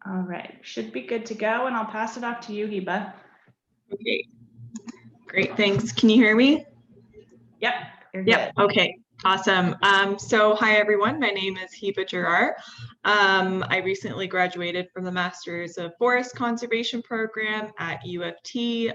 All right, should be good to go, and I'll pass it off to you, Heba. Okay, great, thanks. Can you hear me? Yep, you're good. Okay, awesome. So hi everyone, my name is Heba Jarrar. I recently graduated from the Masters of Forest Conservation program at U of T.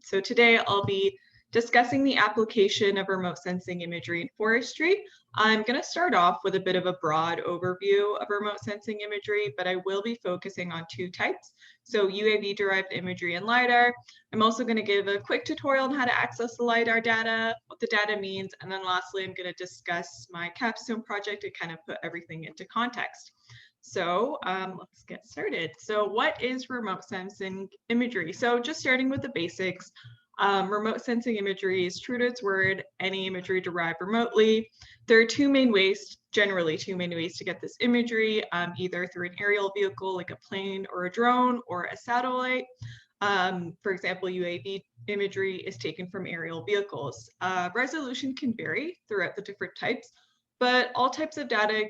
So today I'll be discussing the application of remote sensing imagery in forestry. I'm going to start off with a bit of a broad overview of remote sensing imagery, but I will be focusing on two types. So UAV-derived imagery and LiDAR. I'm also going to give a quick tutorial on how to access the LiDAR data, what the data means, and then lastly, I'm going to discuss my Capstone project and kind of put everything into context. So let's get started. So what is remote sensing imagery? So just starting with the basics, remote sensing imagery is true to its word, any imagery derived remotely. There are generally two main ways to get this imagery, either through an aerial vehicle like a plane or a drone or a satellite. For example, UAV imagery is taken from aerial vehicles. Resolution can vary throughout the different types, but all types of data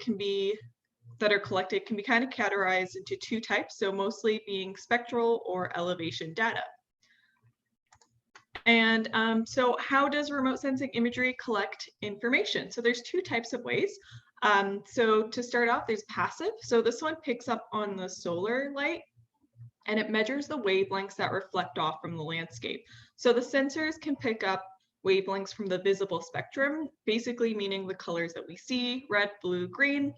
that are collected can be kind of categorized into two types, so mostly being spectral or elevation data. And so how does remote sensing imagery collect information? So there's two types of ways. So to start off, there's passive. So this one picks up on the solar light and it measures the wavelengths that reflect off from the landscape. So the sensors can pick up wavelengths from the visible spectrum, basically meaning the colors that we see, red, blue, green,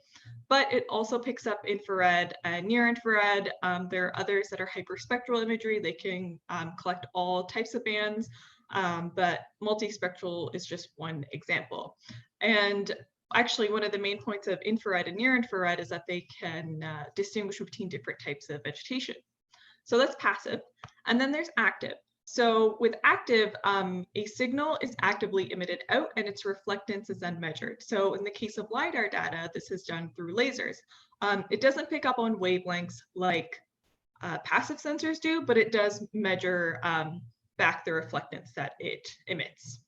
but it also picks up infrared and near infrared. There are others that are hyperspectral imagery. They can collect all types of bands, but multispectral is just one example. And actually, one of the main points of infrared and near infrared is that they can distinguish between different types of vegetation. So that's passive. And then there's active. So with active, a signal is actively emitted out and its reflectance is then measured. So in the case of LiDAR data, this is done through lasers. It doesn't pick up on wavelengths like passive sensors do, but it does measure back the reflectance that it emits.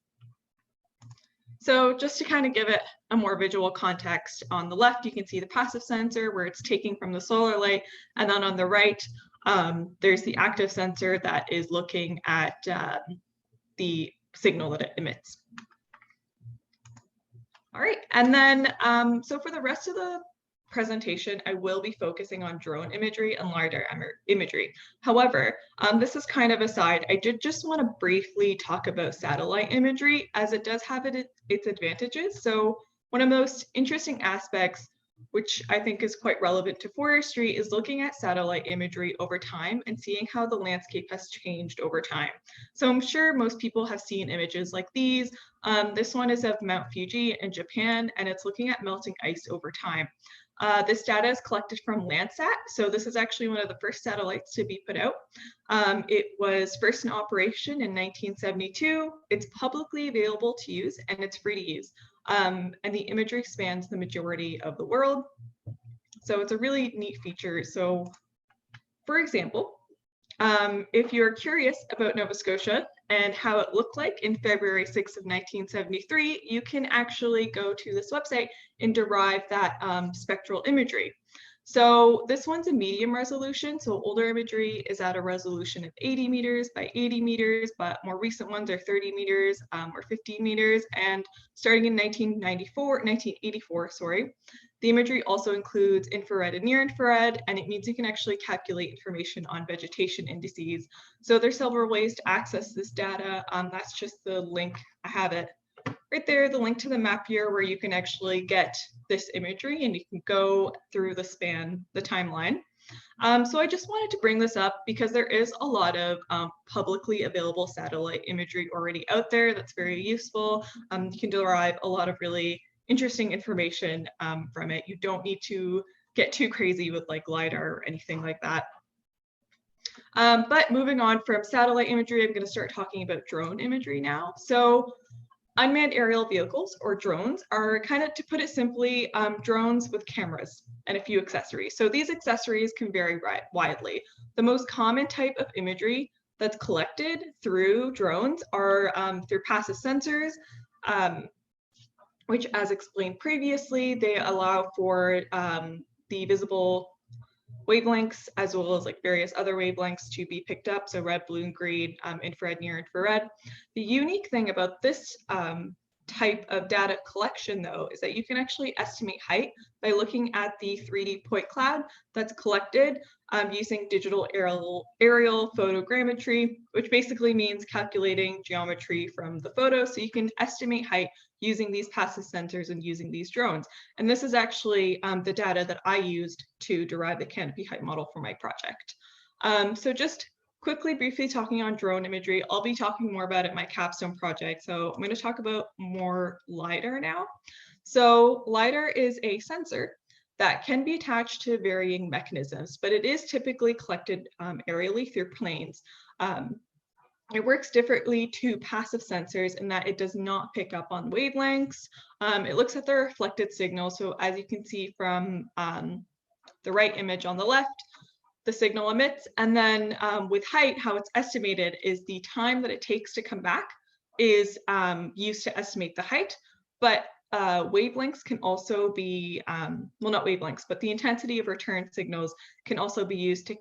So just to kind of give it a more visual context, on the left, you can see the passive sensor where it's taking from the solar light, and then on the right, there's the active sensor that is looking at the signal that it emits. All right, and then so for the rest of the presentation, I will be focusing on drone imagery and LiDAR imagery. However, this is kind of aside. I did just want to briefly talk about satellite imagery as it does have its advantages. So one of the most interesting aspects, which I think is quite relevant to forestry, is looking at satellite imagery over time and seeing how the landscape has changed over time. So I'm sure most people have seen images like these. This one is of Mount Fuji in Japan, and it's looking at melting ice over time. This data is collected from Landsat. So this is actually one of the first satellites to be put out. It was first in operation in 1972. It's publicly available to use and it's free to use. And the imagery spans the majority of the world. So it's a really neat feature. So for example, if you're curious about Nova Scotia and how it looked like in February 6th of 1973, you can actually go to this website and derive that spectral imagery. So this one's a medium resolution. So older imagery is at a resolution of 80 meters by 80 meters, but more recent ones are 30 meters or 15 meters. And starting in 1984, the imagery also includes infrared and near infrared, and it means you can actually calculate information on vegetation indices. So there's several ways to access this data. That's just the link. I have it right there, the link to the map here where you can actually get this imagery and you can go through the timeline. So I just wanted to bring this up because there is a lot of publicly available satellite imagery already out there that's very useful. You can derive a lot of really interesting information from it. You don't need to get too crazy with like LiDAR or anything like that. But moving on from satellite imagery, I'm going to start talking about drone imagery now. So unmanned aerial vehicles, or drones, are kind of, to put it simply, drones with cameras and a few accessories. So these accessories can vary widely. The most common type of imagery that's collected through drones are through passive sensors, which, as explained previously, they allow for the visible wavelengths, as well as like various other wavelengths to be picked up. So red, blue, and green, infrared, near infrared. The unique thing about this type of data collection, though, is that you can actually estimate height by looking at the 3D point cloud that's collected using digital aerial photogrammetry, which basically means calculating geometry from the photo. So you can estimate height using these passive sensors and using these drones. And this is actually the data that I used to derive the Canopy height model for my project. So just quickly, briefly talking on drone imagery, I'll be talking more about it in my Capstone project. So I'm going to talk about more LiDAR now. So LiDAR is a sensor that can be attached to varying mechanisms, but it is typically collected aerially through planes. It works differently to passive sensors in that it does not pick up on wavelengths. It looks at the reflected signal. So as you can see from the right image on the left, the signal emits, and then with height, how it's estimated is the time that it takes to come back is used to estimate the height, but wavelengths can also be, well, not wavelengths, but the intensity of return signals can also be used to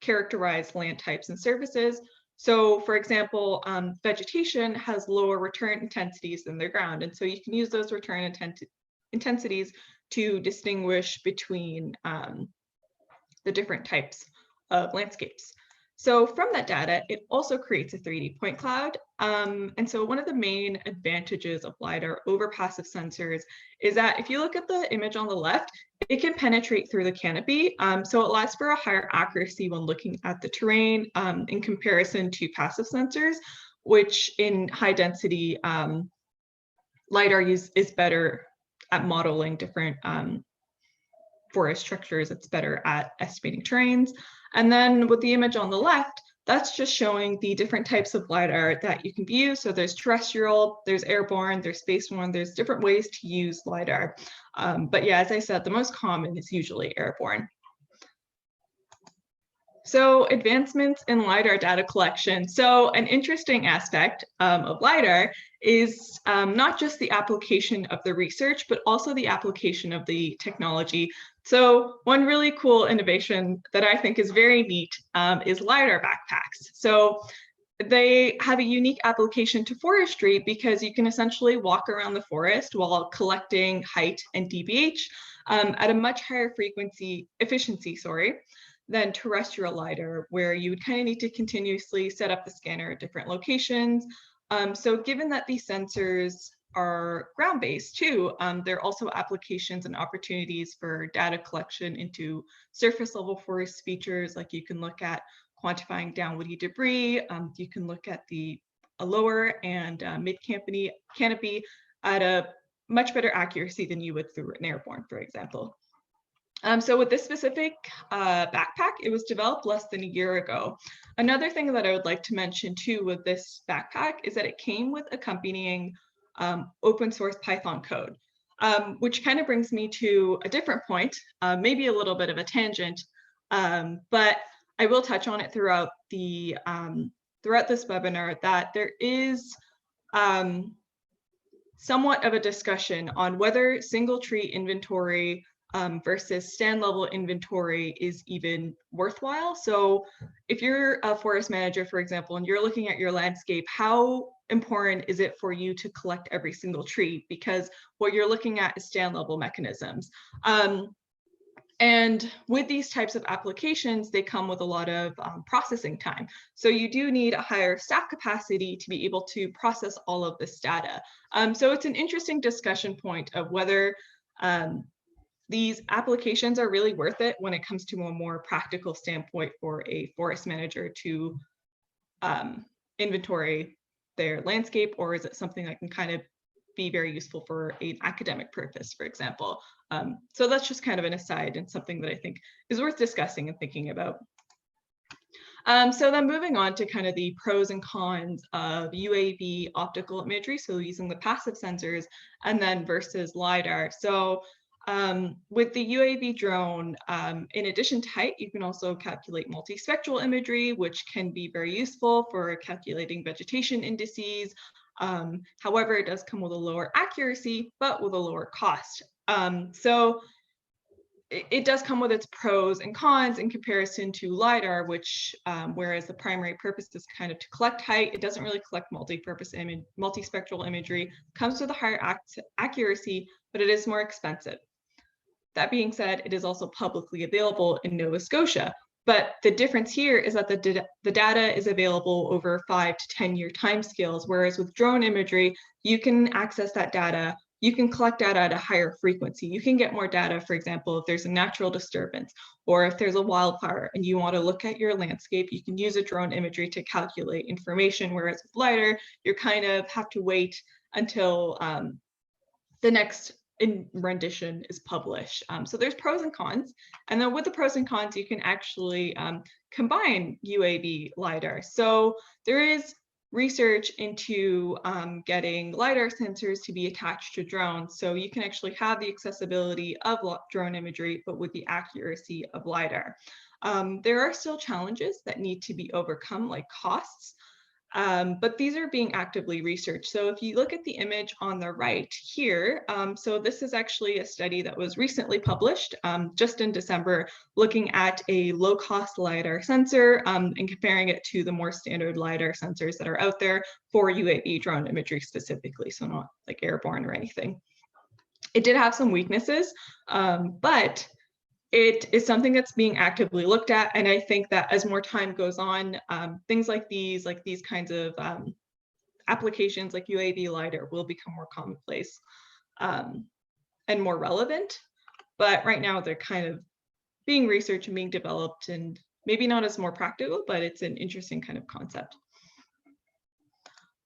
characterize land types and surfaces. So for example, vegetation has lower return intensities than the ground, and so you can use those return intensities to distinguish between the different types of landscapes. So from that data, it also creates a 3D point cloud. And so one of the main advantages of LiDAR over passive sensors is that if you look at the image on the left, it can penetrate through the canopy. So it allows for a higher accuracy when looking at the terrain in comparison to passive sensors, which in high density LiDAR is better at modeling different forest structures. It's better at estimating terrains. And then with the image on the left, that's just showing the different types of LiDAR that you can use. So there's terrestrial, there's airborne, there's spaceborne, there's different ways to use LiDAR. But yeah, as I said, the most common is usually airborne. So advancements in LiDAR data collection. So an interesting aspect of LiDAR is not just the application of the research, but also the application of the technology. So one really cool innovation that I think is very neat is LiDAR Backpacks. So they have a unique application to forestry because you can essentially walk around the forest while collecting height and dBH at a much higher efficiency, than terrestrial LiDAR, where you would kind of need to continuously set up the scanner at different locations. So given that these sensors are ground-based too, there are also applications and opportunities for data collection into surface level forest features, like you can look at quantifying downwoody debris, you can look at the lower and mid canopy at a much better accuracy than you would through an airborne, for example. So with this specific backpack, it was developed less than a year ago. Another thing that I would like to mention too with this backpack is that it came with accompanying open source Python code, which kind of brings me to a different point, maybe a little bit of a tangent, but I will touch on it throughout the throughout this webinar, that there is somewhat of a discussion on whether single tree inventory versus stand level inventory is even worthwhile. So if you're a forest manager, for example, and you're looking at your landscape, how important is it for you to collect every single tree? Because what you're looking at is stand level mechanisms. And with these types of applications, they come with a lot of processing time. So you do need a higher stack capacity to be able to process all of this data. So it's an interesting discussion point of whether these applications are really worth it when it comes to a more practical standpoint for a forest manager to inventory their landscape, or is it something that can kind of be very useful for an academic purpose, for example. So that's just kind of an aside and something that I think is worth discussing and thinking about. So then moving on to kind of the pros and cons of UAV optical imagery, so using the passive sensors, and then versus LiDAR. So with the UAV drone, in addition to height, you can also calculate multispectral imagery, which can be very useful for calculating vegetation indices. However, it does come with a lower accuracy, but with a lower cost. So it does come with its pros and cons in comparison to LiDAR, which whereas the primary purpose is kind of to collect height, it doesn't really collect multispectral imagery, comes with a higher accuracy, but it is more expensive. That being said, it is also publicly available in Nova Scotia. But the difference here is that the data is available over 5 to 10-year timescales, whereas with drone imagery, you can access that data. You can collect data at a higher frequency. You can get more data, for example, if there's a natural disturbance or if there's a wildfire and you want to look at your landscape, you can use a drone imagery to calculate information, whereas with LiDAR, you kind of have to wait until the next rendition is published. So there's pros and cons. And then with the pros and cons, you can actually combine UAV LiDAR. So there is research into getting LiDAR sensors to be attached to drones. So you can actually have the accessibility of drone imagery, but with the accuracy of LiDAR. There are still challenges that need to be overcome, like costs. But these are being actively researched. So if you look at the image on the right here, so this is actually a study that was recently published just in December, looking at a low-cost LiDAR sensor and comparing it to the more standard LiDAR sensors that are out there for UAV drone imagery specifically, so not like airborne or anything. It did have some weaknesses, but it is something that's being actively looked at. And I think that as more time goes on, things like these kinds of applications like UAV LiDAR will become more commonplace and more relevant. But right now they're kind of being researched and being developed, and maybe not as more practical, but it's an interesting kind of concept.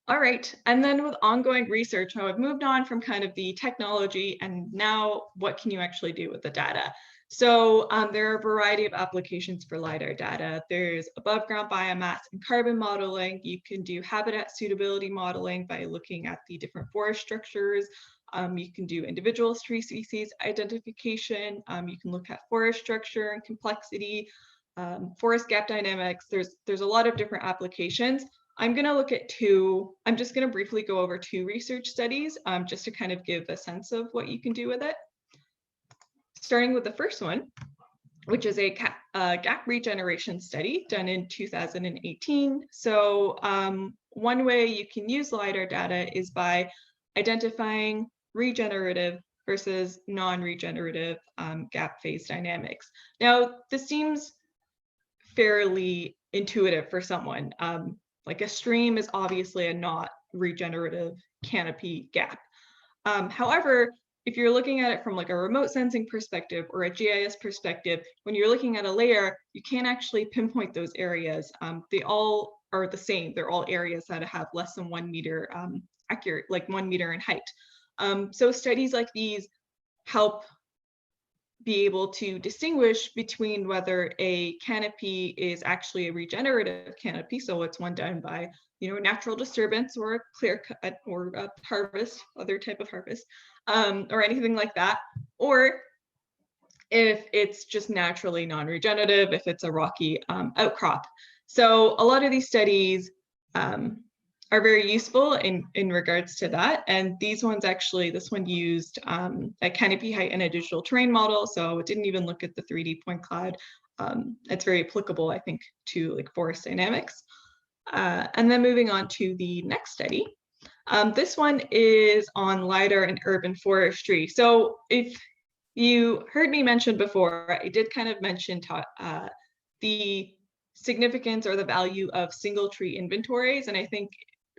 All right, and then with ongoing research, now I've moved on from kind of the technology, and now what can you actually do with the data? So there are a variety of applications for LiDAR data. There's above ground biomass and carbon modeling. You can do habitat suitability modeling by looking at the different forest structures. You can do individual tree species identification. You can look at forest structure and complexity, forest gap dynamics. There's a lot of different applications. I'm going to look at two. I'm just going to briefly go over two research studies just to kind of give a sense of what you can do with it. Starting with the first one, which is a gap regeneration study done in 2018. So one way you can use LiDAR data is by identifying regenerative versus non-regenerative gap phase dynamics. Now, this seems fairly intuitive for someone. Like a stream is obviously a not regenerative canopy gap. However, if you're looking at it from like a remote sensing perspective or a GIS perspective, when you're looking at a layer, you can't actually pinpoint those areas. They all are the same. They're all areas that have less than 1 meter accurate, like 1 meter in height. So studies like these help be able to distinguish between whether a canopy is actually a regenerative canopy, so it's one done by natural disturbance or a clear cut or a harvest, other type of harvest, or anything like that, or if it's just naturally non-regenerative, if it's a rocky outcrop. So a lot of these studies are very useful in regards to that. And these ones actually, this one used a canopy height and a digital terrain model. So it didn't even look at the 3D point cloud. It's very applicable, I think, to like forest dynamics. And then moving on to the next study. This one is on LiDAR and urban forestry. So if you heard me mention before, I did kind of mention the significance or the value of single tree inventories. And I think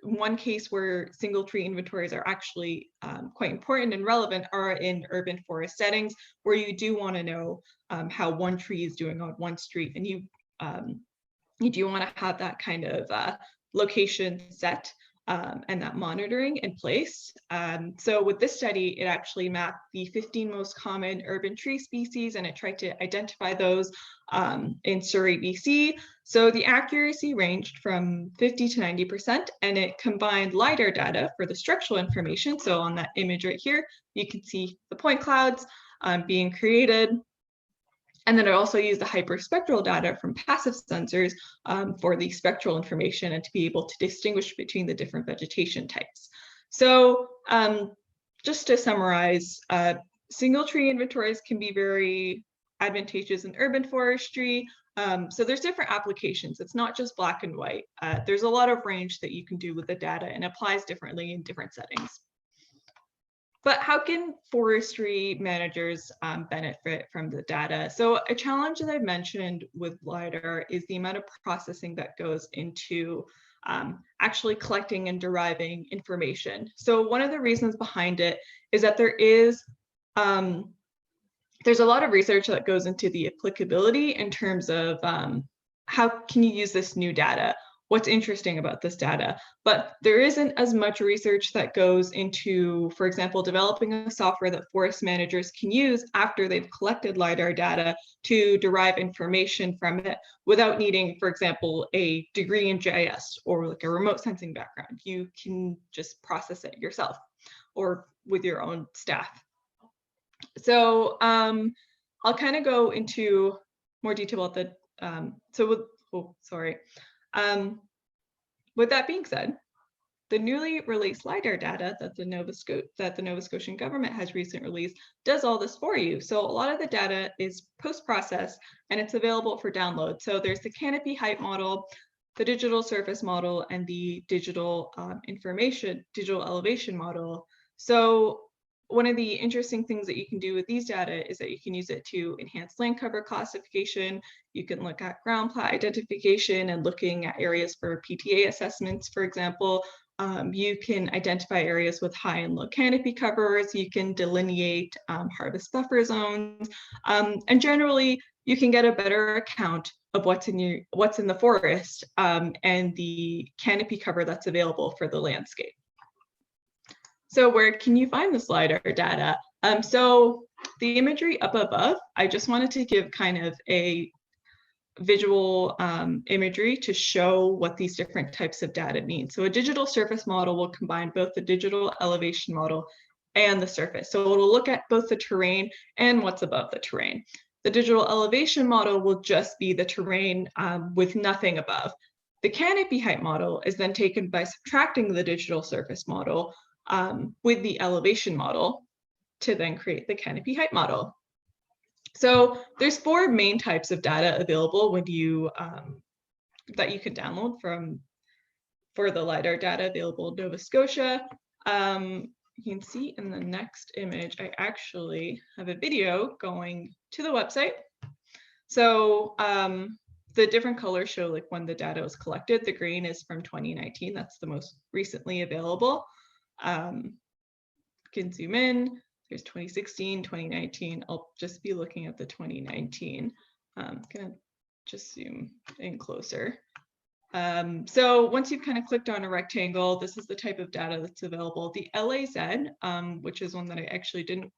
one case where single tree inventories are actually quite important and relevant are in urban forest settings, where you do want to know how one tree is doing on one street, and you do want to have that kind of location set and that monitoring in place. So with this study, it actually mapped the 15 most common urban tree species, and it tried to identify those in Surrey, BC. So the accuracy ranged from 50 to 90%, and it combined LiDAR data for the structural information. So on that image right here, you can see the point clouds being created. And then it also used the hyperspectral data from passive sensors for the spectral information and to be able to distinguish between the different vegetation types. So just to summarize, single tree inventories can be very advantageous in urban forestry. So there's different applications. It's not just black and white. There's a lot of range that you can do with the data and applies differently in different settings. But how can forestry managers benefit from the data? So a challenge that I've mentioned with LiDAR is the amount of processing that goes into actually collecting and deriving information. So one of the reasons behind it is that there's a lot of research that goes into the applicability in terms of how can you use this new data? What's interesting about this data? But there isn't as much research that goes into, for example, developing a software that forest managers can use after they've collected LiDAR data to derive information from it without needing, for example, a degree in GIS or like a remote sensing background. You can just process it yourself or with your own staff. So I'll kind of go into more detail about the, with that being said, the newly released LiDAR data that the Nova Scotian government has recently released does all this for you. So a lot of the data is post-processed and it's available for download. So there's the Canopy height model, the digital surface model, and the digital elevation model. So one of the interesting things that you can do with these data is that you can use it to enhance land cover classification. You can look at ground plat identification and looking at areas for PTA assessments, for example. You can identify areas with high and low canopy covers. You can delineate harvest buffer zones. And generally, you can get a better account of what's in the forest and the canopy cover that's available for the landscape. So where can you find this LiDAR data? So the imagery up above, I just wanted to give kind of a visual imagery to show what these different types of data mean. So a digital surface model will combine both the digital elevation model and the surface. So it'll look at both the terrain and what's above the terrain. The digital elevation model will just be the terrain with nothing above. The canopy height model is then taken by subtracting the digital surface model with the elevation model to then create the canopy height model. So there's 4 main types of data available when you that you can download for the LiDAR data available in Nova Scotia. You can see in the next image, I actually have a video going to the website. So the different colors show like when the data was collected. The green is from 2019. That's the most recently available. You can zoom in. There's 2016, 2019. I'll just be looking at the 2019. I'm gonna just zoom in closer. So once you've kind of clicked on a rectangle, this is the type of data that's available. The LAZ, which is one that I actually didn't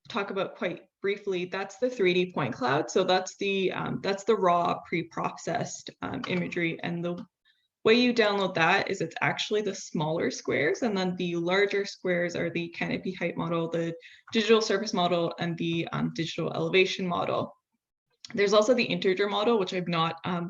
talk about quite briefly, that's the 3D point cloud. So that's the raw pre-processed imagery, and the way you download that is it's actually the smaller squares, and then the larger squares are the canopy height model, the digital surface model, and the digital elevation model. There's also the integer model, which I'm not I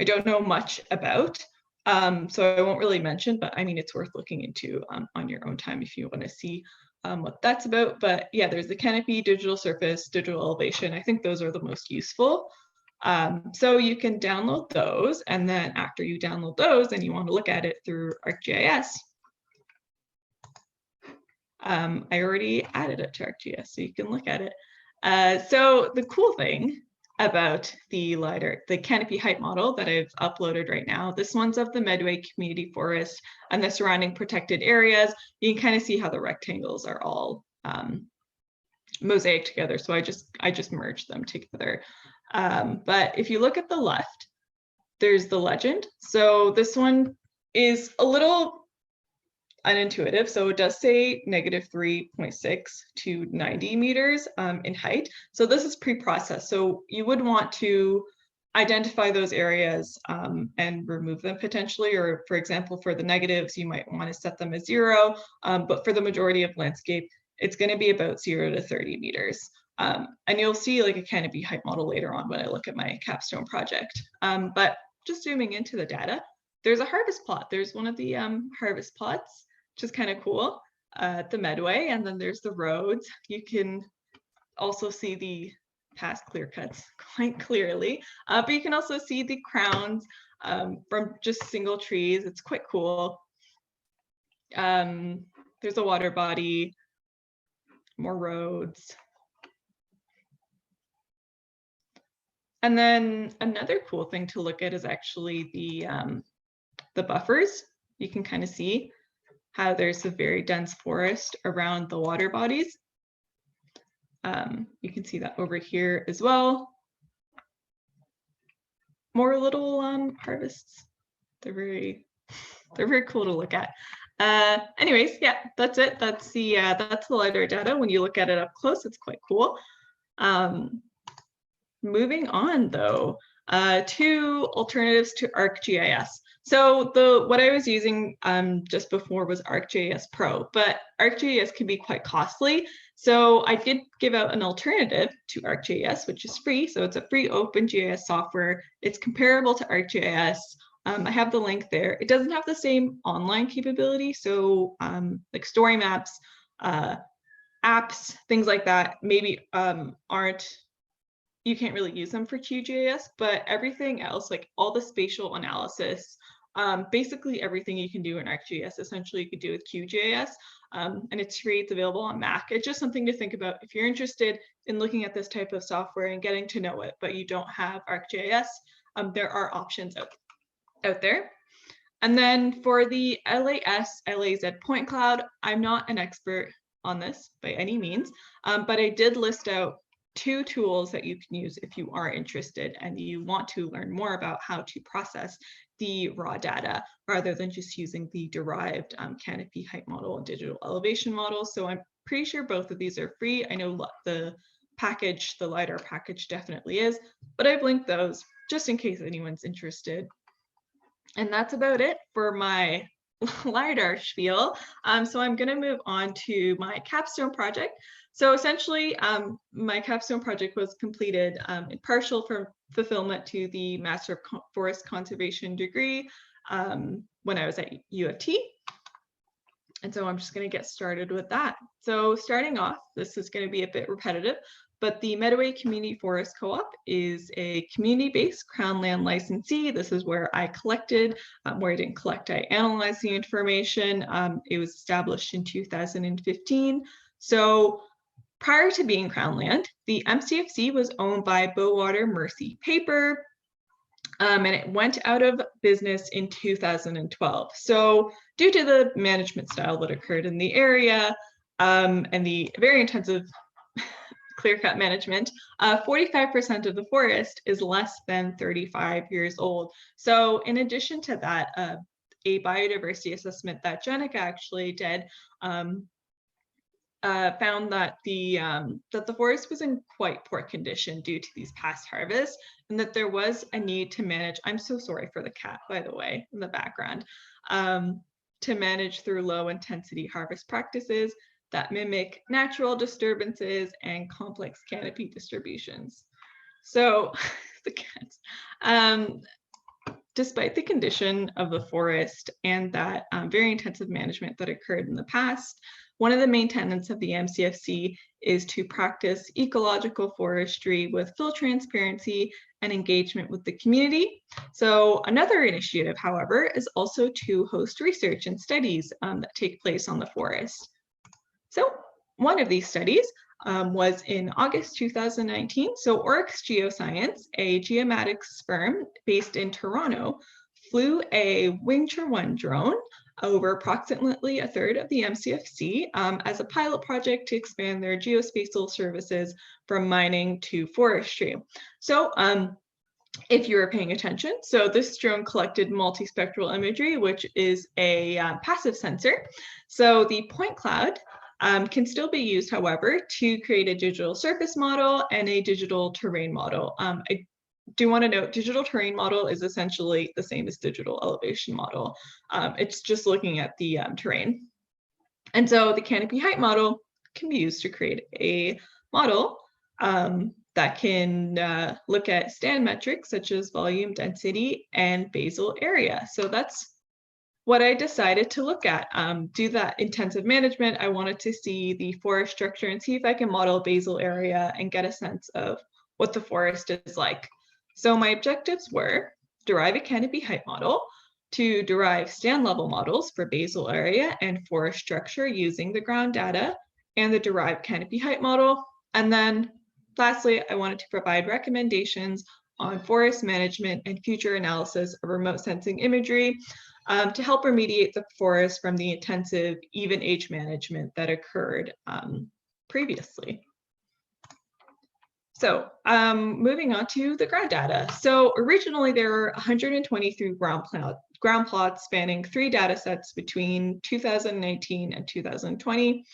don't know much about, so I won't really mention, but I mean, it's worth looking into on your own time if you want to see what that's about. But yeah, there's the canopy, digital surface, digital elevation. I think those are the most useful. So you can download those, and then after you download those and you want to look at it through ArcGIS, I already added it to ArcGIS, so you can look at it. So the cool thing about the LiDAR, the canopy height model that I've uploaded right now, this one's of the Medway Community Forest and the surrounding protected areas. You can kind of see how the rectangles are all mosaic together. So I just merged them together. But if you look at the left, there's the legend. So this one is a little unintuitive. So it does say -3.6 to 90 meters in height. So this is pre-processed. So you would want to identify those areas and remove them potentially, or for example, for the negatives, you might want to set them as 0. But for the majority of landscape, it's going to be about 0 to 30 meters. And you'll see like a canopy height model later on when I look at my Capstone project. But just zooming into the data, there's a harvest plot. There's one of the harvest plots, which is kind of cool, at the Medway. And then there's the roads. You can also see the past clear cuts quite clearly, but you can also see the crowns from just single trees. It's quite cool. There's a water body, more roads. And then another cool thing to look at is actually the buffers. You can kind of see how there's a very dense forest around the water bodies. You can see that over here as well. More little harvests. They're very cool to look at. Anyways, yeah, that's it. That's the LiDAR data. When you look at it up close, it's quite cool. Moving on though, to alternatives to Arcgis. So what I was using just before was Arcgis Pro, but Arcgis can be quite costly. So I did give out an alternative to Arcgis, which is free. So it's a free OpenGIS software. It's comparable to Arcgis. I have the link there. It doesn't have the same online capability. So like story maps, apps, things like that, maybe you can't really use them for QGIS, but everything else, like all the spatial analysis, basically everything you can do in ArcGIS, essentially you could do with QGIS, and it's free, it's available on Mac. It's just something to think about if you're interested in looking at this type of software and getting to know it, but you don't have ArcGIS, there are options out there. And then for the LAZ point cloud, I'm not an expert on this by any means, but I did list out 2 tools that you can use if you are interested and you want to learn more about how to process the raw data rather than just using the derived Canopy height model and digital elevation model. So I'm pretty sure both of these are free. I know the package, the LiDAR package definitely is, but I've linked those just in case anyone's interested. And that's about it for my LiDAR spiel. So I'm going to move on to my capstone project. So essentially, my capstone project was completed in partial for fulfillment to the Master of Forest Conservation degree when I was at U of T. And so I'm just going to get started with that. So starting off, this is going to be a bit repetitive, but the Medway Community Forest Co-op is a community-based Crown land licensee. This is where I collected, where I didn't collect, I analyzed the information. It was established in 2015. So prior to being Crown land, the MCFC was owned by Bowater Mercy Paper, and it went out of business in 2012. So due to the management style that occurred in the area and the very intensive clear-cut management, 45% of the forest is less than 35 years old. So in addition to that, a biodiversity assessment that Jenica actually did found that the forest was in quite poor condition due to these past harvests, and that there was a need to manage. I'm so sorry for the cat, by the way, in the background. To manage through low intensity harvest practices that mimic natural disturbances and complex canopy distributions. So the cats. Despite the condition of the forest and that very intensive management that occurred in the past, one of the main tenets of the MCFC is to practice ecological forestry with full transparency and engagement with the community. So another initiative, however, is also to host research and studies that take place on the forest. So one of these studies was in August 2019. So Orix Geoscience, a geomatics firm based in Toronto, flew a Wing Char 1 drone over approximately a third of the MCFC as a pilot project to expand their geospatial services from mining to forestry. So if you were paying attention, so this drone collected multispectral imagery, which is a passive sensor. So the point cloud can still be used, however, to create a digital surface model and a digital terrain model. I do want to note, digital terrain model is essentially the same as digital elevation model. It's just looking at the terrain. And so the canopy height model can be used to create a model that can look at stand metrics such as volume, density, and basal area. So that's what I decided to look at. Do that intensive management. I wanted to see the forest structure and see if I can model basal area and get a sense of what the forest is like. So my objectives were derive a canopy height model, to derive stand level models for basal area and forest structure using the ground data and the derived canopy height model. And then lastly, I wanted to provide recommendations on forest management and future analysis of remote sensing imagery to help remediate the forest from the intensive even age management that occurred previously. So moving on to the ground data. So originally there were 123 ground plots spanning 3 data sets between 2019 and 2020.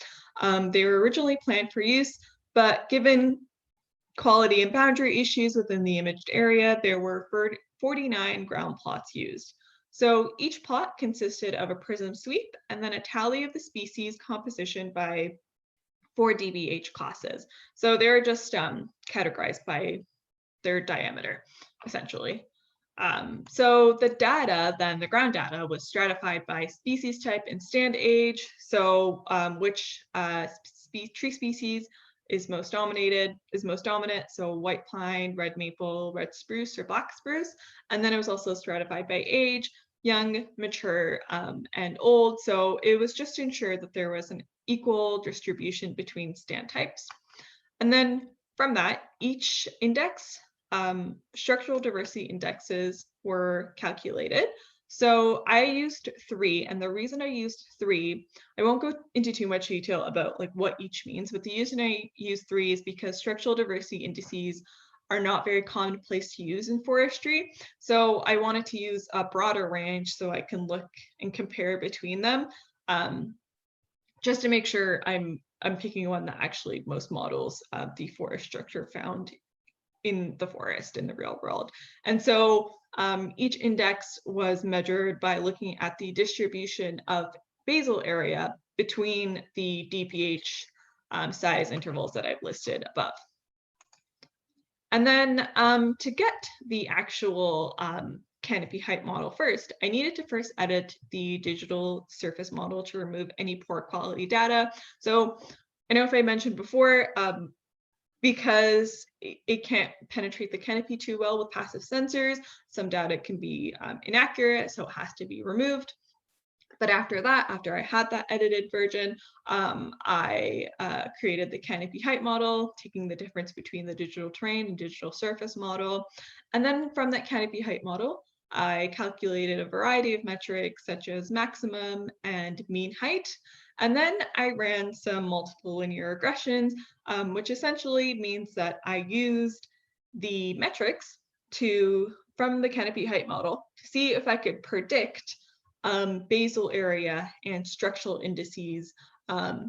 They were originally planned for use, but given quality and boundary issues within the imaged area, there were 49 ground plots used. So each plot consisted of a prism sweep and then a tally of the species composition by 4 dBH classes. So they're just categorized by their diameter, essentially. So the data, then the ground data, was stratified by species type and stand age. So which tree species is most dominant. So white pine, red maple, red spruce, or black spruce. And then it was also stratified by age, young, mature, and old. So it was just to ensure that there was an equal distribution between stand types. And then from that, each index, structural diversity indexes were calculated. So I used 3, and the reason I used 3, I won't go into too much detail about like what each means, but the reason I use 3 is because structural diversity indices are not very commonplace to use in forestry. So I wanted to use a broader range so I can look and compare between them, just to make sure I'm picking one that actually most models the forest structure found in the forest in the real world. And so each index was measured by looking at the distribution of basal area between the DPH size intervals that I've listed above. And then to get the actual canopy height model first, I needed to first edit the digital surface model to remove any poor quality data. So I know if I mentioned before, because it can't penetrate the canopy too well with passive sensors, some data can be inaccurate, so it has to be removed. But after that, after I had that edited version, I created the canopy height model, taking the difference between the digital terrain and digital surface model. And then from that canopy height model, I calculated a variety of metrics such as maximum and mean height. And then I ran some multiple linear regressions, which essentially means that I used the metrics from the canopy height model to see if I could predict basal area and structural indices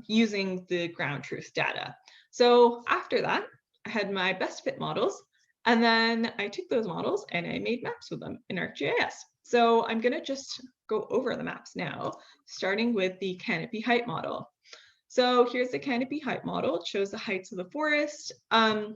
using the ground truth data. So after that, I had my best fit models, and then I took those models and I made maps with them in ArcGIS. So I'm gonna just go over the maps now, starting with the canopy height model. So here's the canopy height model. It shows the heights of the forest. I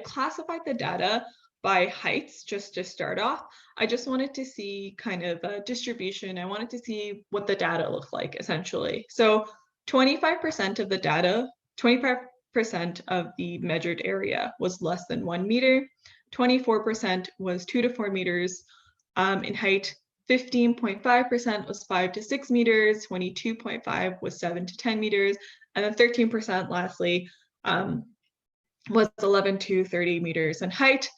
classified the data by heights just to start off. I just wanted to see kind of a distribution. I wanted to see what the data looked like essentially. So 25% of the data, 25% of the measured area was less than 1 meter. 24% was 2 to 4 meters in height. 15.5% was 5 to 6 meters. 22.5 was 7 to 10 meters. And then 13% lastly was 11 to 30 meters in height.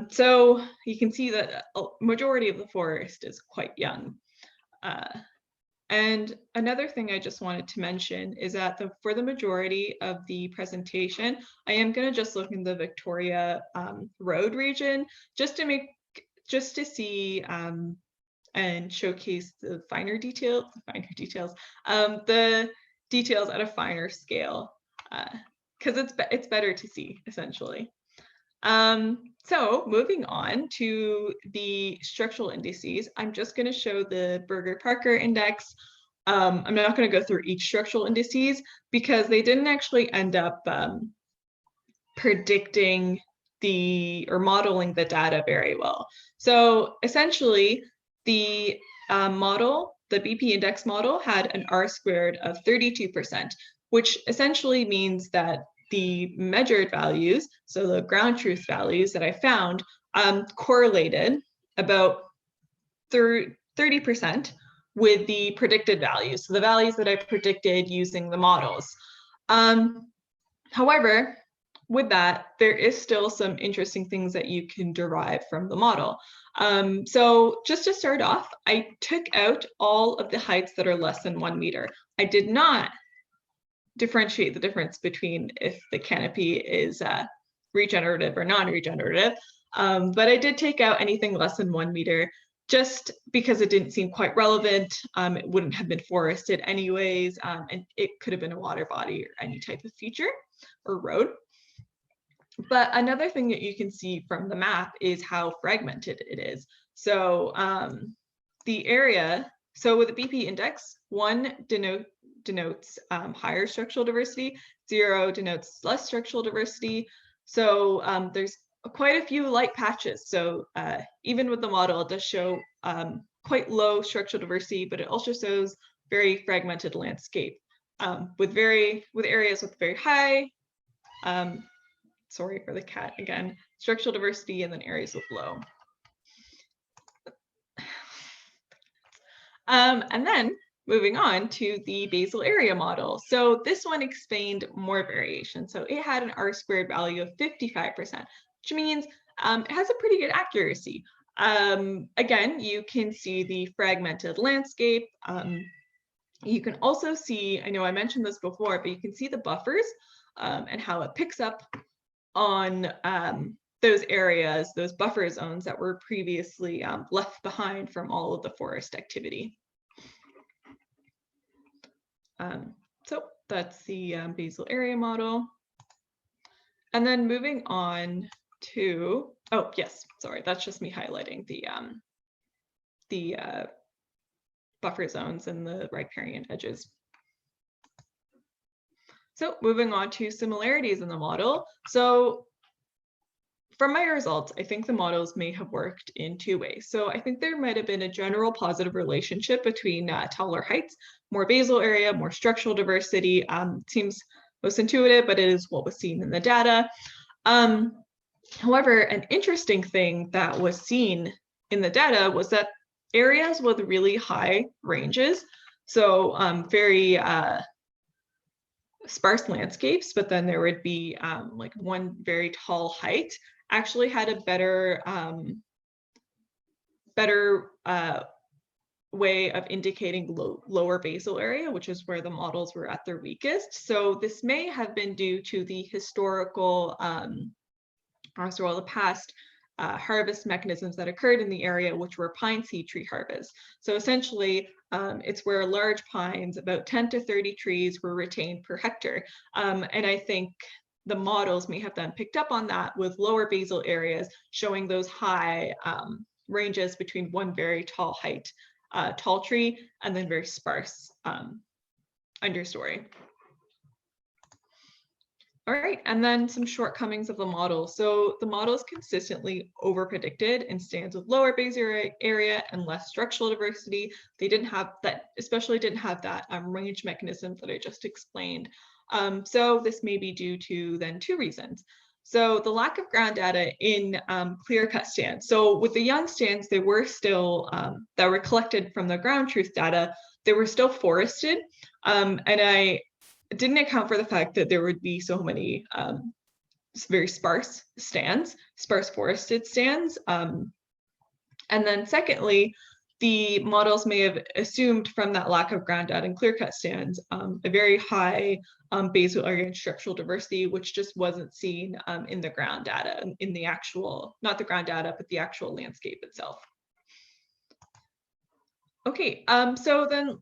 So you can see that a majority of the forest is quite young. And another thing I just wanted to mention is that for the majority of the presentation, I am going to just look in the Victoria Road region just to see and showcase the finer details, the details at a finer scale, because it's better to see essentially. So moving on to the structural indices, I'm just going to show the Berger-Parker index. I'm not going to go through each structural indices because they didn't actually end up predicting or modeling the data very well. So essentially, the model, the BP index model, had an R² of 32%, which essentially means that the measured values, so the ground truth values that I found, correlated about 30% with the predicted values, so the values that I predicted using the models. However, with that, there is still some interesting things that you can derive from the model. So just to start off, I took out all of the heights that are less than 1 meter. I did not differentiate the difference between if the canopy is regenerative or non-regenerative, but I did take out anything less than 1 meter just because it didn't seem quite relevant. It wouldn't have been forested anyways, and it could have been a water body or any type of feature or road. But another thing that you can see from the map is how fragmented it is. So the area, so with the BP index, 1 denotes higher structural diversity, 0 denotes less structural diversity. So there's quite a few light patches. So even with the model, it does show quite low structural diversity, but it also shows very fragmented landscape with areas with very high, sorry for the cat again, structural diversity, and then areas with low. And then moving on to the basal area model. So this one explained more variation. So it had an R² value of 55%, which means it has a pretty good accuracy. Again, you can see the fragmented landscape. You can also see, I know I mentioned this before, but you can see the buffers and how it picks up on those areas, those buffer zones that were previously left behind from all of the forest activity. So that's the basal area model. And then moving on to, oh yes, sorry, that's just me highlighting the buffer zones and the riparian edges. So moving on to similarities in the model. So from my results, I think the models may have worked in 2 ways. So I think there might have been a general positive relationship between taller heights, more basal area, more structural diversity. Seems most intuitive, but it is what was seen in the data. However, an interesting thing that was seen in the data was that areas with really high ranges, so very sparse landscapes, but then there would be like one very tall height, actually had a better way of indicating lower basal area, which is where the models were at their weakest. So this may have been due to the historical, the past harvest mechanisms that occurred in the area, which were pine seed tree harvest. So essentially, it's where large pines, about 10 to 30 trees, were retained per hectare. And I think the models may have then picked up on that with lower basal areas showing those high ranges between one very tall height, tall tree, and then very sparse understory. All right, and then some shortcomings of the model. So the model is consistently overpredicted in stands with lower basal area and less structural diversity. They didn't have that, especially didn't have that range mechanism that I just explained. So this may be due to then 2 reasons. So the lack of ground data in clear-cut stands. So with the young stands, they were still, that were collected from the ground truth data, they were still forested. And I didn't account for the fact that there would be so many very sparse stands, sparse forested stands. And then secondly, the models may have assumed from that lack of ground data in clear-cut stands a very high basal area and structural diversity, which just wasn't seen in the ground data, in the actual, not the ground data, but the actual landscape itself. Okay, so then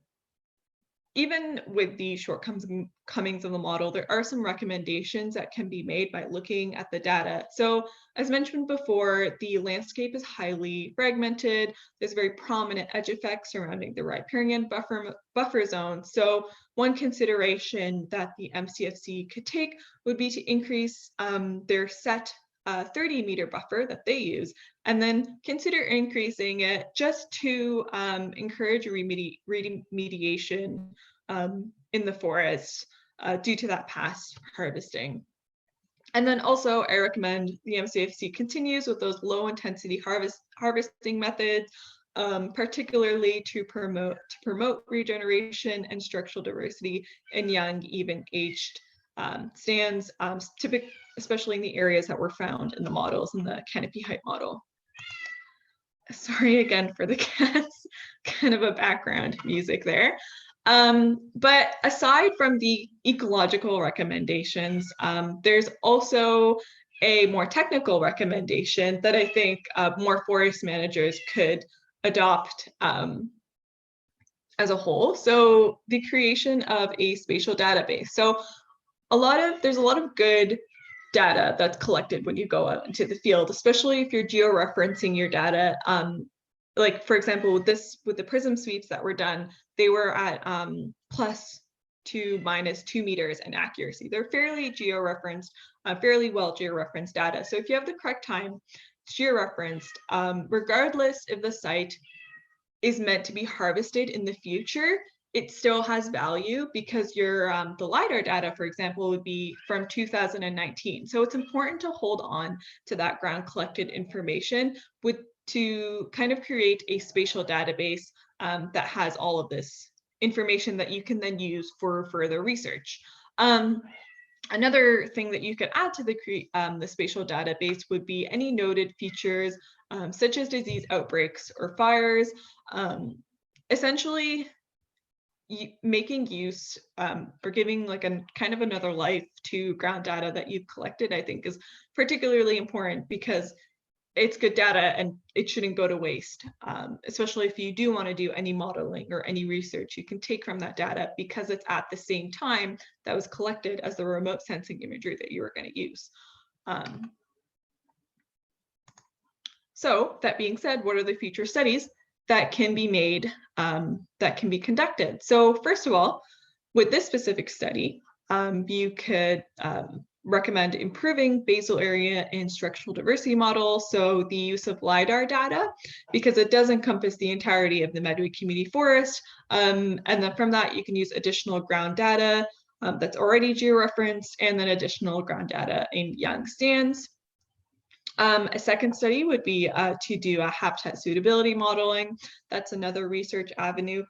even with the shortcomings of the model, there are some recommendations that can be made by looking at the data. So as mentioned before, the landscape is highly fragmented. There's very prominent edge effects surrounding the riparian buffer zone. So one consideration that the MCFC could take would be to increase their set 30-meter buffer that they use, and then consider increasing it just to encourage remediation in the forest due to that past harvesting. And then also I recommend the MCFC continues with those low intensity harvesting methods, particularly to promote regeneration and structural diversity in young, even-aged stands, especially in the areas that were found in the models in the canopy height model. Sorry again for the cats, kind of a background music there. But aside from the ecological recommendations, there's also a more technical recommendation that I think more forest managers could adopt as a whole. So the creation of a spatial database. So there's a lot of good data that's collected when you go out into the field, especially if you're georeferencing your data. Like for example, with the prism sweeps that were done, they were at +2 to -2 meters in accuracy. They're fairly georeferenced, fairly well georeferenced data. So if you have the correct time, it's georeferenced, regardless if the site is meant to be harvested in the future, it still has value because your the LiDAR data, for example, would be from 2019. So it's important to hold on to that ground collected information to kind of create a spatial database that has all of this information that you can then use for further research. Another thing that you could add to the spatial database would be any noted features such as disease outbreaks or fires. Essentially, making use or giving like a kind of another life to ground data that you've collected, I think is particularly important because it's good data and it shouldn't go to waste, especially if you do want to do any modeling or any research you can take from that data because it's at the same time that was collected as the remote sensing imagery that you were going to use. So that being said, what are the future studies that can be made, that can be conducted? So first of all, with this specific study, you could recommend improving basal area and structural diversity model. So the use of LiDAR data, because it does encompass the entirety of the Medway Community Forest. And then from that, you can use additional ground data that's already georeferenced and then additional ground data in young stands. A second study would be to do a habitat suitability modeling. That's another research avenue.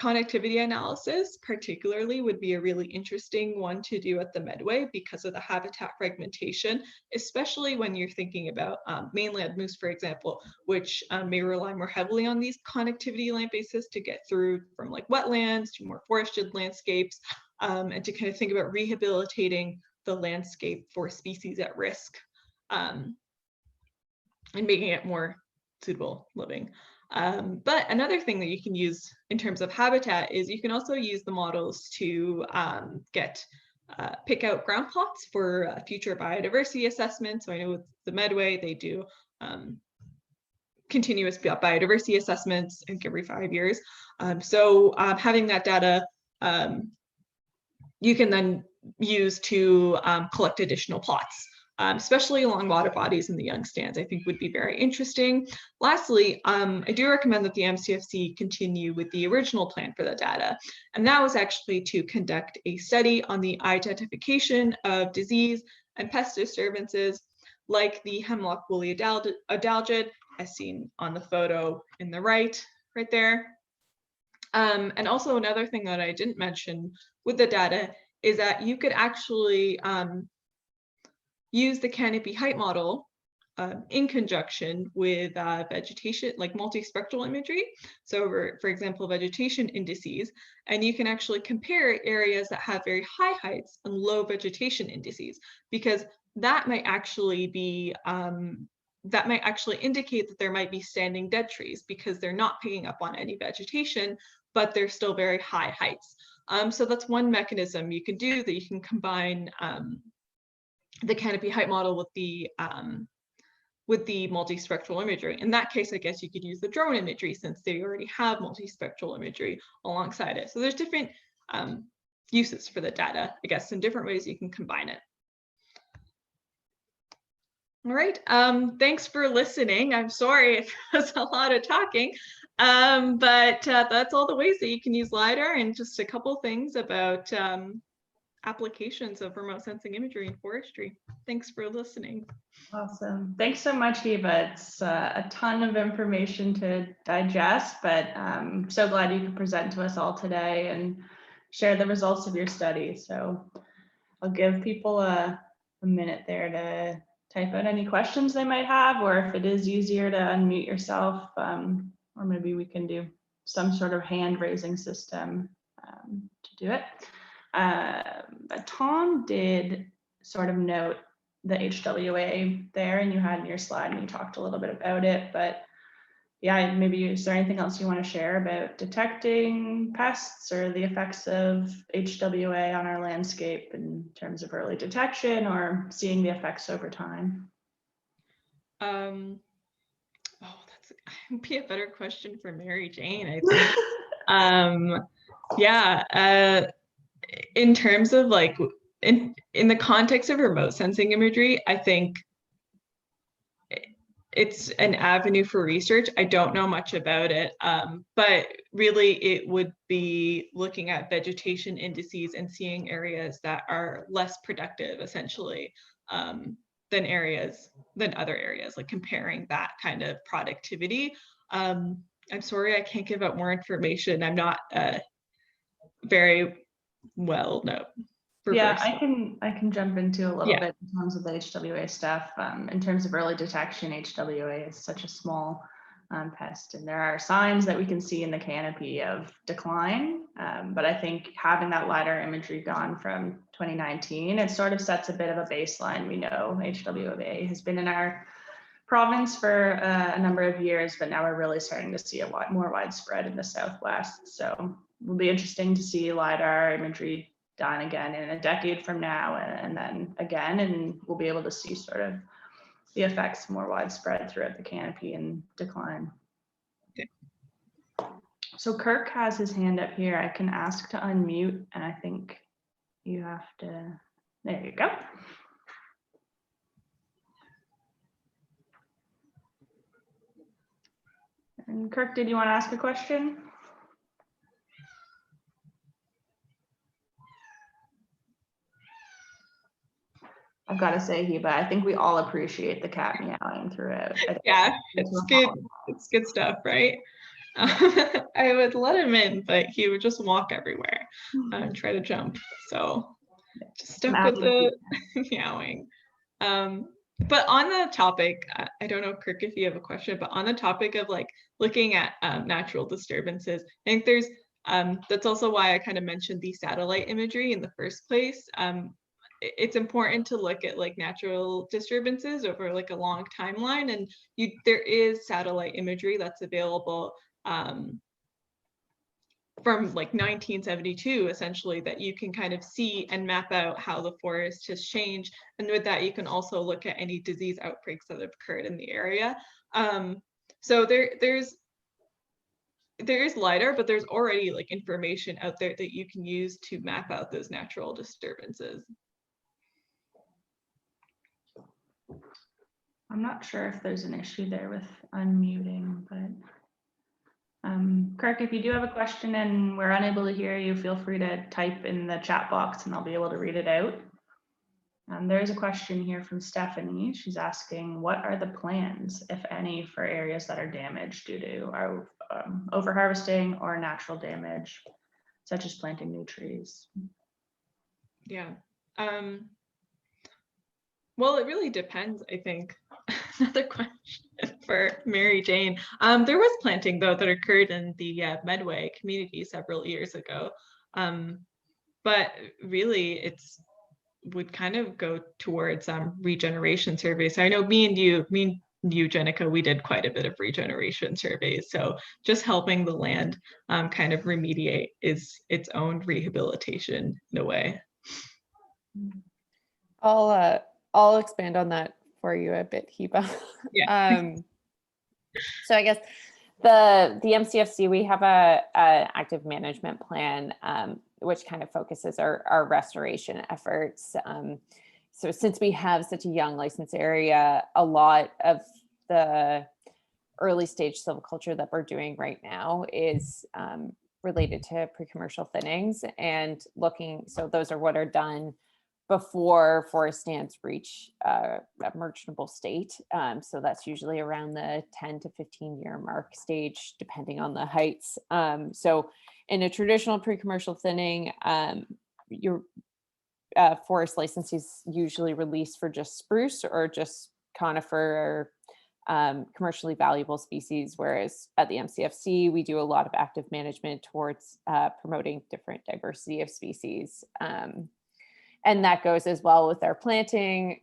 Connectivity analysis particularly would be a really interesting one to do at the Medway because of the habitat fragmentation, especially when you're thinking about mainland moose, for example, which may rely more heavily on these connectivity land bases to get through from like wetlands to more forested landscapes, and to kind of think about rehabilitating the landscape for species at risk, and making it more suitable living. But another thing that you can use in terms of habitat is you can also use the models to pick out ground plots for future biodiversity assessment. So I know with the Medway, they do continuous biodiversity assessments every 5 years. So having that data, you can then use to collect additional plots. Especially along water bodies in the young stands, I think would be very interesting. Lastly, I do recommend that the MCFC continue with the original plan for the data. And that was actually to conduct a study on the identification of disease and pest disturbances like the hemlock woolly adelgid, as seen on the photo in the right there. And also another thing that I didn't mention with the data is that you could actually use the canopy height model in conjunction with vegetation, like multispectral imagery. So for example, vegetation indices, and you can actually compare areas that have very high heights and low vegetation indices, because that might actually be, that might actually indicate that there might be standing dead trees because they're not picking up on any vegetation, but they're still very high heights. So that's one mechanism you can do, that you can combine the canopy height model with the multispectral imagery. In that case, I guess you could use the drone imagery since they already have multispectral imagery alongside it. So there's different uses for the data, I guess, in different ways you can combine it. All right. Thanks for listening. I'm sorry if it was a lot of talking, but that's all the ways that you can use LiDAR, and just a couple things about applications of remote sensing imagery in forestry. Thanks for listening. Awesome. Thanks so much, Heba. It's a ton of information to digest, but I'm so glad you could present to us all today and share the results of your study. So I'll give people a minute there to type out any questions they might have, or if it is easier to unmute yourself, or maybe we can do some sort of hand raising system to do it. But Tom did sort of note the HWA there, and you had in your slide and you talked a little bit about it, but yeah, maybe is there anything else you want to share about detecting pests or the effects of HWA on our landscape in terms of early detection or seeing the effects over time? Oh, that'd be a better question for Mary Jane, I think. Yeah, in terms of like, in the context of remote sensing imagery, I think it's an avenue for research. I don't know much about it, but really it would be looking at vegetation indices and seeing areas that are less productive, essentially, than other areas, like comparing that kind of productivity. I'm sorry, I can't give out more information. I'm not very well known. Yeah, I can jump into a little Yeah. bit in terms of the HWA stuff. In terms of early detection, HWA is such a small pest, and there are signs that we can see in the canopy of decline. But I think having that LiDAR imagery gone from 2019, it sort of sets a bit of a baseline. We know HWA has been in our province for a number of years, but now we're really starting to see a lot more widespread in the Southwest. So it'll be interesting to see LiDAR imagery done again in a decade from now, and then again, and we'll be able to see sort of the effects more widespread throughout the canopy and decline. Okay. So Kirk has his hand up here. I can ask to unmute, and I think you have to, there you go. And Kirk, did you want to ask a question? I've got to say, Heba, I think we all appreciate the cat meowing throughout. Yeah, it's good. It's good stuff, right? I would let him in, but he would just walk everywhere and try to jump. So just stuck with the meowing. But on the topic, I don't know, Kirk, if you have a question, but on the topic of like looking at natural disturbances, I think there's that's also why I kind of mentioned the satellite imagery in the first place. It's important to look at like natural disturbances over like a long timeline, and there is satellite imagery that's available from like 1972, essentially, that you can kind of see and map out how the forest has changed. And with that, you can also look at any disease outbreaks that have occurred in the area. So there is LiDAR, but there's already like information out there that you can use to map out those natural disturbances. I'm not sure if there's an issue there with unmuting, but Kirk, if you do have a question and we're unable to hear you, feel free to type in the chat box and I'll be able to read it out. There's a question here from Stephanie. She's asking, what are the plans, if any, for areas that are damaged due to our overharvesting or natural damage, such as planting new trees? Yeah. Well, it really depends, I think. Another question for Mary Jane. There was planting, though, that occurred in the Medway community several years ago. But really, would kind of go towards regeneration surveys. So I know me and you, Jenica, we did quite a bit of regeneration surveys. So just helping the land kind of remediate is its own rehabilitation in a way. I'll expand on that for you a bit, Heba. Yeah. So I guess the MCFC, we have a active management plan, which kind of focuses our restoration efforts. So since we have such a young license area, a lot of the early stage silviculture that we're doing right now is related to pre-commercial thinnings and looking, so those are what are done before forest stands reach a merchantable state. So that's usually around the 10 to 15 year mark stage, depending on the heights. So in a traditional pre-commercial thinning, your forest license is usually released for just spruce or just conifer or commercially valuable species, whereas at the MCFC, we do a lot of active management towards promoting different diversity of species. And that goes as well with our planting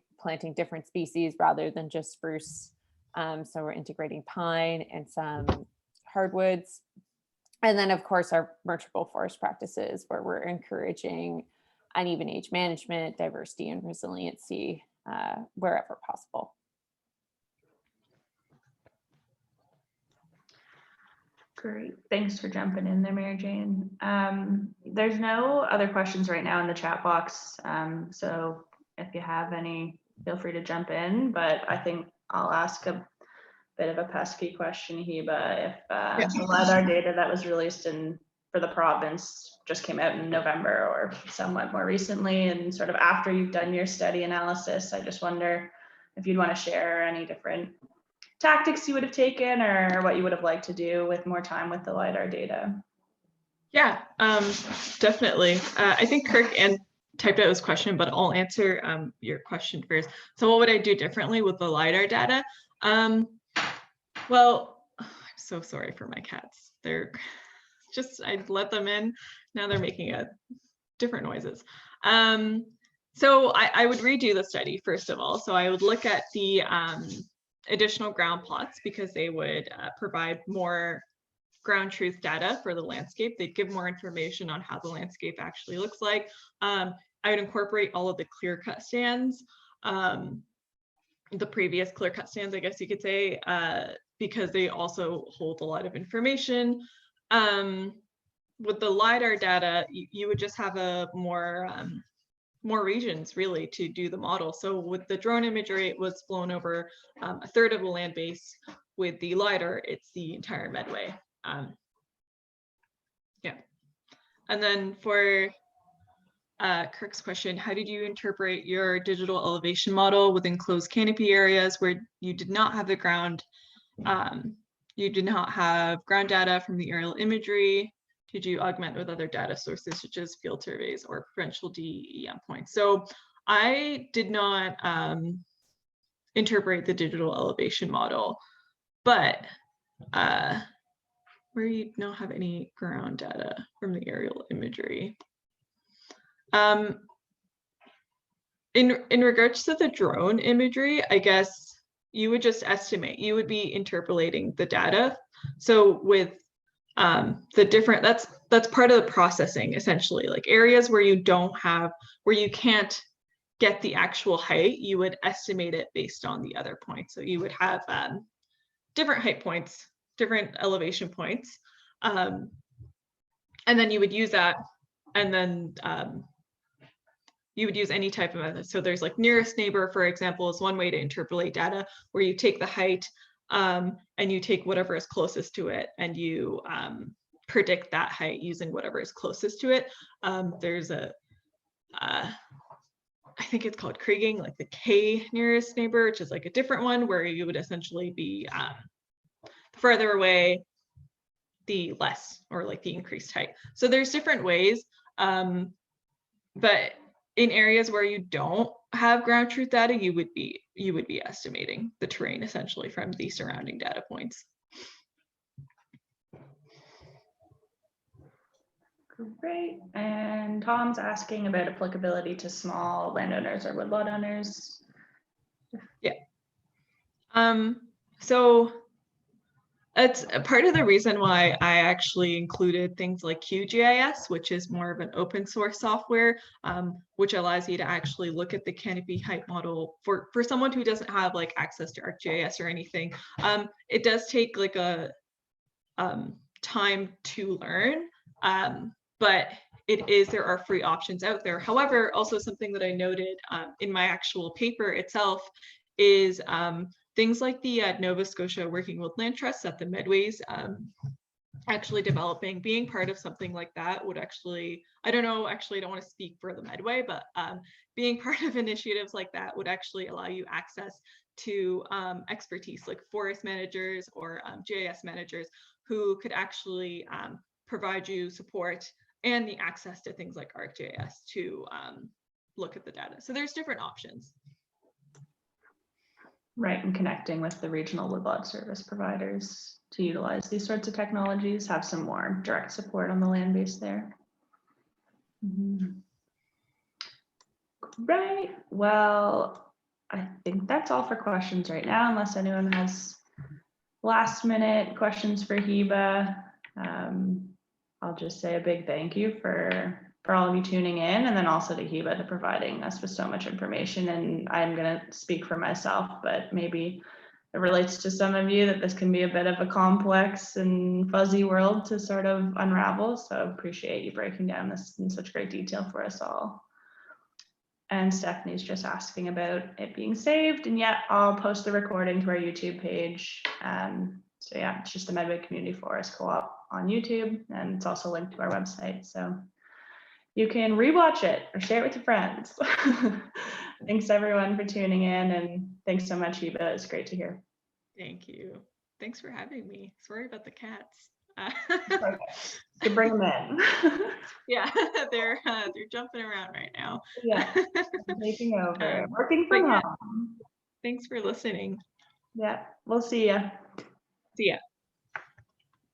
different species rather than just spruce. So we're integrating pine and some hardwoods. And then of course our merchantable forest practices where we're encouraging uneven age management, diversity and resiliency wherever possible. Great, thanks for jumping in there, Mary Jane. There's no other questions right now in the chat box. So if you have any, feel free to jump in, but I think I'll ask a bit of a pesky question, Heba. If the LiDAR data that was released for the province just came out in November or somewhat more recently, and sort of after you've done your study analysis, I just wonder if you'd want to share any different tactics you would have taken or what you would have liked to do with more time with the LiDAR data. Yeah, definitely. I think Kirk typed out his question, but I'll answer your question first. So what would I do differently with the LiDAR data? Well, I'm so sorry for my cats. They're just, I let them in. Now they're making different noises. So I would redo the study, first of all. So I would look at the additional ground plots because they would provide more ground truth data for the landscape. They'd give more information on how the landscape actually looks like. I would incorporate all of the clear cut stands, the previous clear cut stands, I guess you could say, because they also hold a lot of information. With the LiDAR data, you would just have a more regions really to do the model. So with the drone imagery, it was flown over a third of the land base. With the LiDAR, it's the entire Medway. Yeah. And then for Kirk's question, how did you interpret your digital elevation model with enclosed canopy areas where you did not have the ground, you did not have ground data from the aerial imagery? Did you augment with other data sources such as field surveys or provincial DEM points? So I did not interpret the digital elevation model, but where you don't have any ground data from the aerial imagery. In regards to the drone imagery, I guess you would just estimate, you would be interpolating the data. So with the different, that's part of the processing essentially, like areas where you can't get the actual height, you would estimate it based on the other points. So you would have different height points, different elevation points, and then you would use that, and then you would use any type of method. So there's like nearest neighbor, for example, is one way to interpolate data where you take the height and you take whatever is closest to it and you predict that height using whatever is closest to it. There's I think it's called kriging, like the K nearest neighbor, which is like a different one where you would essentially be the further away, the less, or like the increased height. So there's different ways, but in areas where you don't have ground truth data, you would be estimating the terrain essentially from the surrounding data points. Great. And Tom's asking about applicability to small landowners or woodlot owners. Yeah. So it's a part of the reason why I actually included things like QGIS, which is more of an open source software, which allows you to actually look at the canopy height model for someone who doesn't have like access to ArcGIS or anything. It does take like a time to learn. but there are free options out there. However, also something that I noted in my actual paper itself is things like the Nova Scotia Working Woodland Trust at the Medways actually developing, being part of something like that would actually, I don't know, actually I don't want to speak for the Medway, but being part of initiatives like that would actually allow you access to expertise like forest managers or GIS managers who could actually provide you support and the access to things like Arcgis to look at the data. So there's different options. Right, and connecting with the regional woodlot service providers to utilize these sorts of technologies, have some more direct support on the land base there. Right, well, I think that's all for questions right now, unless anyone has last minute questions for Heba. I'll just say a big thank you for all of you tuning in, and then also to Heba to providing us with so much information. And I'm going to speak for myself, but maybe it relates to some of you that this can be a bit of a complex and fuzzy world to sort of unravel. So I appreciate you breaking down this in such great detail for us all. And Stephanie's just asking about it being saved, and yeah, I'll post the recording to our YouTube page. So yeah, it's just the Medway Community Forest Co-op on YouTube, and it's also linked to our website. So you can rewatch it or share it with your friends. Thanks everyone for tuning in, and thanks so much, Heba. It's great to hear. Thank you. Thanks for having me. Sorry about the cats. To bring them in. Yeah, they're jumping around right now. Yeah, taking over, working from home. Thanks for listening. Yeah, we'll see ya. See ya.